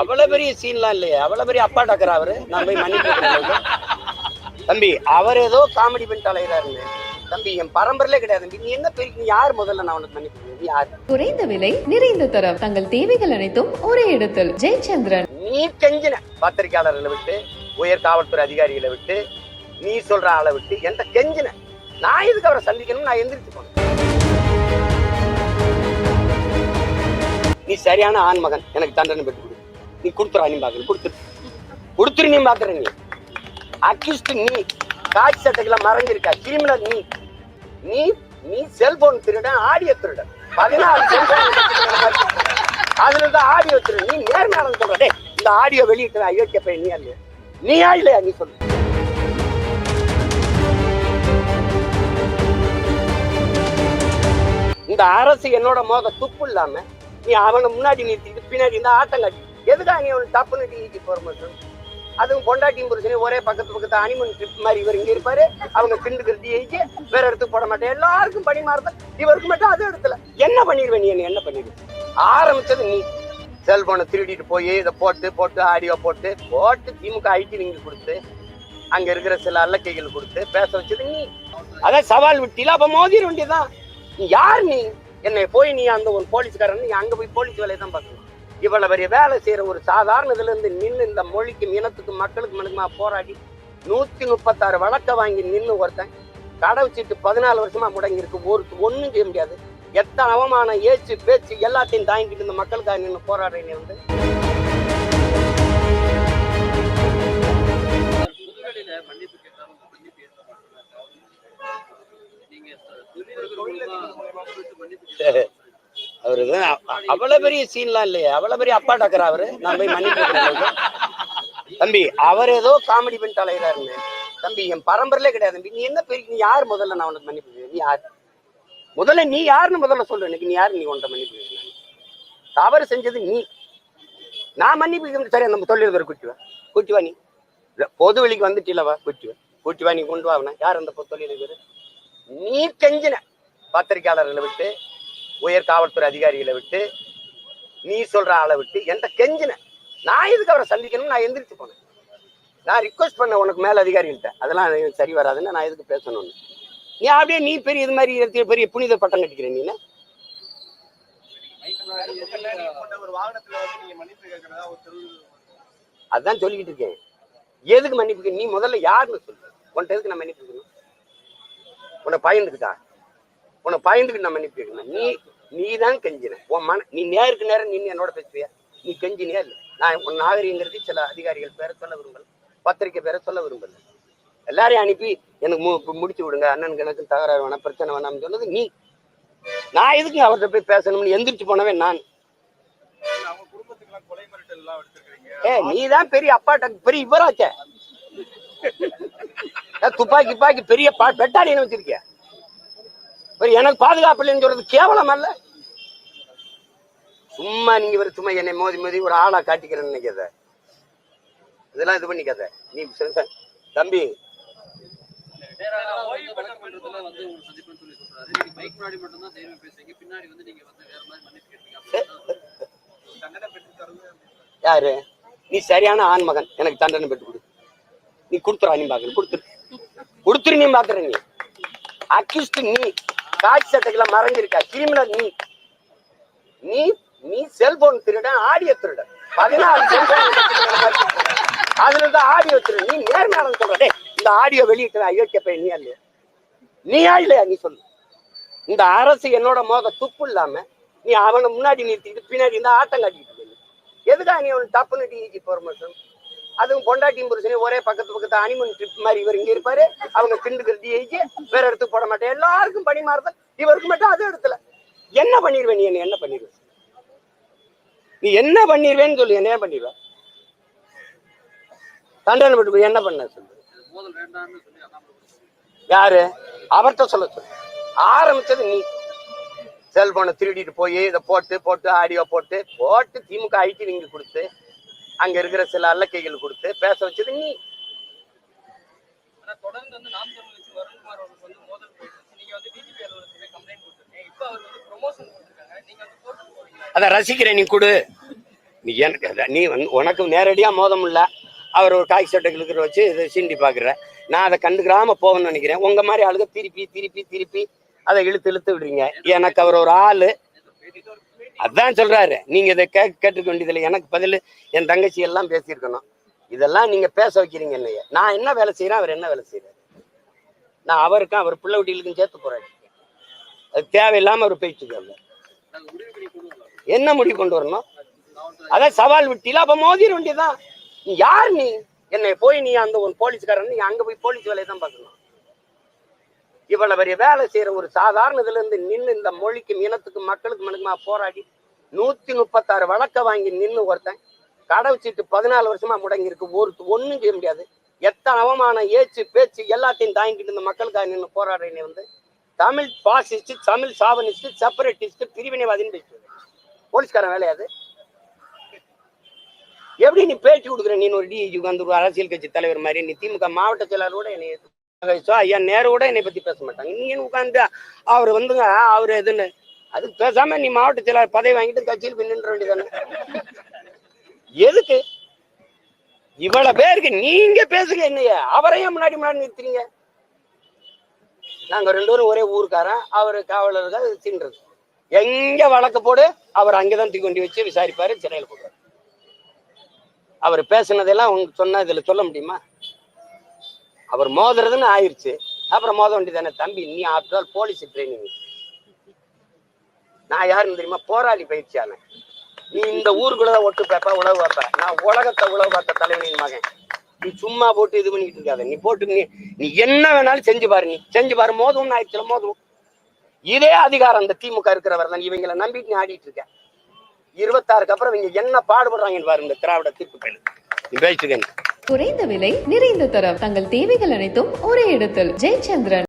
அவ்வளவு பெரிய சீன்லாம் இல்லையே, அவ்வளவு பெரிய அப்பா டாக்கர் அவரு. நான் போய் மன்னிப்பு தம்பி, அவர் ஏதோ காமெடி பண்ணிட்டு அலைகிறாருன்னு. தம்பி, என் பரம்பரையிலே கிடையாது. நீ என்ன பெரிய, நீ யார் முதல்ல நான் உனக்கு மன்னிப்பு? நீ யார்? குறைந்த விலை நிறைந்த தரம், தங்கள் தேவைகள் அனைத்தும் ஒரே இடத்தில். ஜெயச்சந்திரன். நீ கெஞ்சின பத்திரிகையாளர்களை விட்டு, உயர் காவல்துறை அதிகாரிகளை விட்டு, நீ சொல்ற ஆளை விட்டு என்கிட்ட கெஞ்சின. நான் எதுக்கு அவரை சந்திக்கணும்? நான் எந்திரிச்சு போனேன். நீ சரியான ஆண்மகன், எனக்கு தண்டனை பெற்று கொடு. நீ கொடுத்துரு, நீ பாக்குற கொடுத்துரு, நீ பாக்குற. நீ அக்யூஸ்ட், நீ காட்சி சட்டைகளை மறைஞ்சிருக்க கிரிமினல். நீ நீ நீ செல்போன் திருடன், ஆடியோ திருடன். 14 செல்போன் அதுல இருந்து ஆடியோ திருடன். நீ நேர்மையாளன் சொல்ற. இந்த ஆடியோ வெளியிட்டு அயோக்கிய பையன் நீ இல்லையா? நீயா இல்லையா? நீ சொல்லு. இந்த அரசு என்னோட மோத துப்பு இல்லாம நீ அவனை முன்னாடி நிறுத்திட்டு பின்னாடி இந்த ஆட்டம் காட்டி எதுக்கா நீ அவனுக்கு தப்புன்னு டிஜி போற மட்டும்? அதுவும் பொண்டாட்டியும் புரிச்சுனே ஒரே பக்கத்து அனிமன் ட்ரிப் மாதிரி இவர் இங்க இருப்பாரு, அவங்க திண்டுக்கிற டிஐக்கு வேற இடத்துக்கு போட மாட்டேன். எல்லாருக்கும் பணி மாறுத, இவருக்கு மட்டும் அது இடத்துல என்ன பண்ணிடுவேன்? நீ என்ன பண்ணிடுவேன்? ஆரம்பிச்சது நீ செல்போனை திருடிட்டு போய் இதை போட்டு ஆடியோ போட்டு திமுக ஐடி நீங்க கொடுத்து அங்க இருக்கிற சில அல்லக்கைகள் கொடுத்து பேச வச்சது நீ. அதான் சவால் விட்டில, அப்ப மோதிர வேண்டியதான். நீ யார்? நீ என்னை போய் நீ அந்த ஒரு போலீஸ்காரன், நீ அங்க போய் போலீஸ் வேலையை தான் பார்க்கணும். இவ்வளவு பெரிய வேலை செய்யற ஒரு சாதாரண இதுல இருந்து நின்று இந்த மொழிக்கும் இனத்துக்கும் மக்களுக்கு மனுக்குமா போராடி 136 வழக்க வாங்கி நின்று ஒருத்தன் கடை வச்சுட்டு 14 வருஷமா முடங்கி இருக்கு. ஒண்ணும் செய்ய முடியாது. எத்தனை அவமானம், ஏச்சு பேச்சு எல்லாத்தையும் தாங்கிட்டு இந்த மக்களுக்காக நின்று போராடுறேன். வந்து அவருதான் அவ்வளவு பெரிய சீன்லாம் இல்லையே, அவ்வளவு பெரிய அப்பா டாக்கர் அவரு. நான் போய் மன்னிப்பு தம்பி, அவர் ஏதோ காமெடி பண்ணிட்டு அலைகிறாருன்னு. தம்பி, என் பரம்பரையிலே கிடையாது. நீ என்ன பெரிய, நீ யார் முதல்ல நான் உனக்கு மன்னிப்பு? நீ யார் முதல்ல? நீ யாருன்னு முதல்ல சொல்லு. இன்னைக்கு நீ யாரு? நீ உன்ட்ட மன்னிப்பு தவறு செஞ்சது நீ. நான் மன்னிப்பு சரி, நம்ம தொழிலதிபர் கூட்டிவா. நீ பொது வெளிக்கு வந்துட்டீலவா? கூட்டிவா, நீ கொண்டு வாங்கின. யார் அந்த தொழிலதிபர்? நீ கெஞ்சின பத்திரிகையாளர்களை விட்டு, உயர் காவல்துறை அதிகாரிகளை விட்டு, நீ சொல்ற ஆளை விட்டு என்கிட்ட கெஞ்சின. நான் எதுக்கு அவரை சந்திக்கணும்? நான் எந்திரிச்சு போனேன். நான் ரிக்வஸ்ட் பண்ண உனக்கு மேல அதிகாரிகிட்ட, அதெல்லாம் எனக்கு சரி வராதுன்னு. நான் எதுக்கு பேசணும்னு நீ அப்படியே நீ பெரிய இது மாதிரி பெரிய புனித பட்டம் கட்டிக்கிறேன். நீ அதான் சொல்லிக்கிட்டு இருக்கேன். எதுக்கு மன்னிப்பு? நீ முதல்ல யாருன்னு சொல்லு. உன்ட்ட எதுக்கு நான் மன்னிப்பு கேட்கணும்? உன்னை பயந்துக்கிட்டு நான் மன்னிப்பு கேட்கணும். நீ தான் கெஞ்சின. நீ நேருக்கு நேரம் நின்று என்னோட பேசுவியா? நீ கெஞ்சினியா? இல்லை. நான் உன் நாகரிகங்கிறது சில அதிகாரிகள் பேரை சொல்ல விரும்பல, பத்திரிக்கை பேரை சொல்ல விரும்பல. எல்லாரையும் அனுப்பி எனக்கு முடிச்சு விடுங்க, அண்ணனுக்கு எனக்கு தகராறு வேணாம், பிரச்சனை வேணாம்னு சொன்னது நீ. நான் எதுக்கு அவர்கிட்ட போய் பேசணும்னு எந்திரிச்சு போனவன் நான். நீதான் பெரிய அப்பாட்ட பெரிய இவராச்ச. துப்பாக்கி பெரிய பெட்டாலியன் வச்சிருக்கிய. எனக்கு பாதுகாப்பு இல்லைன்னு சொல்றது கேவலம் அல்ல? சும்மா நீங்க சும்மா என்னை மோதி ஒரு ஆளா காட்டிக்கிறேன்னு நினைக்காத. இதெல்லாம் இது பண்ணிக்காத நீ. தம்பி, யாரு? நீ சரியான ஆண்மகன், எனக்கு தண்டனை பெற்று கொடு. நீ கொடுத்துரு, நீ பாக்குற கொடுத்துரு, நீ பாக்குற. நீ அக்யூஸ்ட், நீ காட்சி சட்டைகளை மறைஞ்சிருக்க கிரிமினல். நீ நீ செல்போன் திருடன், ஆடியோ திருடன். 14 செல்போன் அதுல இருந்து ஆடியோ திருடன். நீ நேர்மையாளன் சொல்ற. இந்த ஆடியோ வெளியிட்டு அயோக்கிய பையன் நீ இல்லையா? நீயா இல்லையா? நீ சொல்லு. இந்த அரசு என்னோட மோத துப்பு இல்லாம நீ அவனை முன்னாடி நிறுத்திட்டு பின்னாடி இந்த ஆட்டம் காட்டிட்டு எதுக்கா நீ அவனுக்கு தப்புன்னு டிஜி போற மட்டும்? அதுவும் பொண்டாட்டியும் புரிச்சுனே ஒரே பக்கத்து அனிமன் ட்ரிப் மாதிரி இவர் இங்க இருப்பாரு, அவங்க திண்டுக்கிற டிஐக்கு வேற இடத்துக்கு போட மாட்டேன். எல்லாருக்கும் பணி மாறுத, இவருக்கு மட்டும் அது இடத்துல என்ன பண்ணிடுவேன்? நீ என்ன பண்ணிடுவேன்? நீ என்ன பண்ணிடுவேன்னு சொல்லு. என்ன பண்ணிடுவ? தண்டனை பட்டு என்ன பண்ண சொல்லு. யாரு? அவர்கிட்ட சொல்ல சொல்லு. ஆரம்பிச்சது நீ. செல்போனை திருடிட்டு போய் இதை போட்டு ஆடியோ போட்டு திமுக ஐடி நீங்க கொடுத்து அங்க இருக்கிற சில அல்லக்கைகள் கொடுத்து பேச வச்சது நீ. அத ரசிக்கிறேன். நீ கொடு. நீ எனக்கு நீ உனக்கு நேரடியா மோதம் இல்ல, அவர் ஒரு காய் சட்டைகளுக்கு வச்சு இதை சீண்டி பாக்குற, நான் அதை கண்டுக்கிறாம போகணும்னு நினைக்கிறேன். உங்க மாதிரி ஆளுங்க திருப்பி திருப்பி திருப்பி அதை இழுத்து இழுத்து விடுறீங்க. எனக்கு அவர் ஒரு ஆளு, அதான் சொல்றாரு. நீங்க இதை கேட்டுக்க வேண்டியதில்லை. எனக்கு பதில் என் தங்கச்சி எல்லாம் பேசியிருக்கணும். இதெல்லாம் நீங்க பேச வைக்கிறீங்க என்னைய. நான் என்ன வேலை செய்யறேன், அவர் என்ன வேலை செய்யறாரு? நான் அவருக்கும் அவர் பிள்ளை வீட்டிலுக்கும் சேர்த்து போறேன். அது தேவையில்லாம அவர் பேச்சுக்கல. என்ன முடிவு கொண்டு வரணும்? அதான் சவால் விட்டில, அப்ப மோதிர வேண்டியதான். நீ யார்? நீ என்னை போய் நீ அந்த ஒரு போலீஸ்காரன், நீ அங்க போய் போலீஸ் வேலையை தான் பார்க்கணும். இவ்வளவு பெரிய வேலை செய்யற ஒரு சாதாரண இதுல இருந்து நின்று இந்த மொழிக்கும் இனத்துக்கும் மக்களுக்கு மனுக்குமா போராடி 136 வழக்க வாங்கி நின்று ஒருத்தன் கடை வச்சுட்டு 14 வருஷமா முடங்கி இருக்கு. ஒண்ணும் செய்ய முடியாது. எத்தனை அவமானம், ஏச்சு பேச்சு எல்லாத்தையும் தாங்கிட்டு இந்த மக்களுக்காக நின்று போராடுறேன்னு வந்து Tamil fascist, Tamil chauvinist, separatist, பிரிவினைவாதின்னு பேசுறது போலீஸ்காரன் வேலையாது. எப்படி நீ பேச்சு கொடுக்குற? நீ ஒரு டிஜி வந்து ஒரு அரசியல் கட்சி தலைவர் மாதிரி, நீ திமுக மாவட்ட செயலாளரோட என்னை ஐயா நேரோட என்னை பத்தி பேச மாட்டாங்க. நீ உட்காந்து அவர் வந்துங்க அவர் எதுன்னு அதுக்கு பேசாம நீ மாவட்ட செயலாளர் பதவி வாங்கிட்டு கட்சியில் போய் நின்ற வேண்டியதானே. எதுக்கு இவ்வளவு பேருக்கு நீங்க பேசுங்க என்னைய? அவரையும் முன்னாடி நிறுத்துறீங்க. நாங்க 2 பேரும் ஒரே ஊருக்காரன், அவரு காவலர்கள் தின்றது. எங்க வழக்கு போடு, அவர் அங்கேதான் தூக்கி கொண்டு வச்சு விசாரிப்பாரு, சிறையில் போடுவார். அவர் பேசுனதெல்லாம் உங்களுக்கு சொன்னா இதுல சொல்ல முடியுமா? அவர் மோதுறதுன்னு ஆயிடுச்சு, அப்புறம் மோத வேண்டியதானே. தம்பி நீ ஆஃப்டர் ஆல் போலீஸ் ட்ரைனிங். நான் யாருன்னு தெரியுமா? போராளி பயிற்சியாளன். நீ இந்த ஊருக்குள்ளதான் ஒட்டு பேப்பா உழவு வைப்ப. நான் உலகத்தை உழவு பார்த்த தலைவனின் மகன். நீ சும்மா போட்டு இது பண்ணிட்டு இருக்காத. நீ போட்டு நீ என்ன வேணாலும் செஞ்சு பாரு. நீ செஞ்சு பாரு. மோதும் ஆயிடுச்சுல மோதும். இதே அதிகாரம் இந்த திமுக இருக்கிறவர் தான். இவங்களை நம்பிட்டு நீ ஆடிட்டு இருக்க. 26க்கு அப்புறம் இவங்க என்ன பாடுபடுறாங்கன்னு பாரு. இந்த திராவிட தீர்ப்புகள் நீ பேசிட்டு. குறைந்த விலை, நிறைந்த தரம், தங்கள் தேவைகள் அனைத்தும் ஒரே இடத்தில். ஜெயச்சந்திரன்.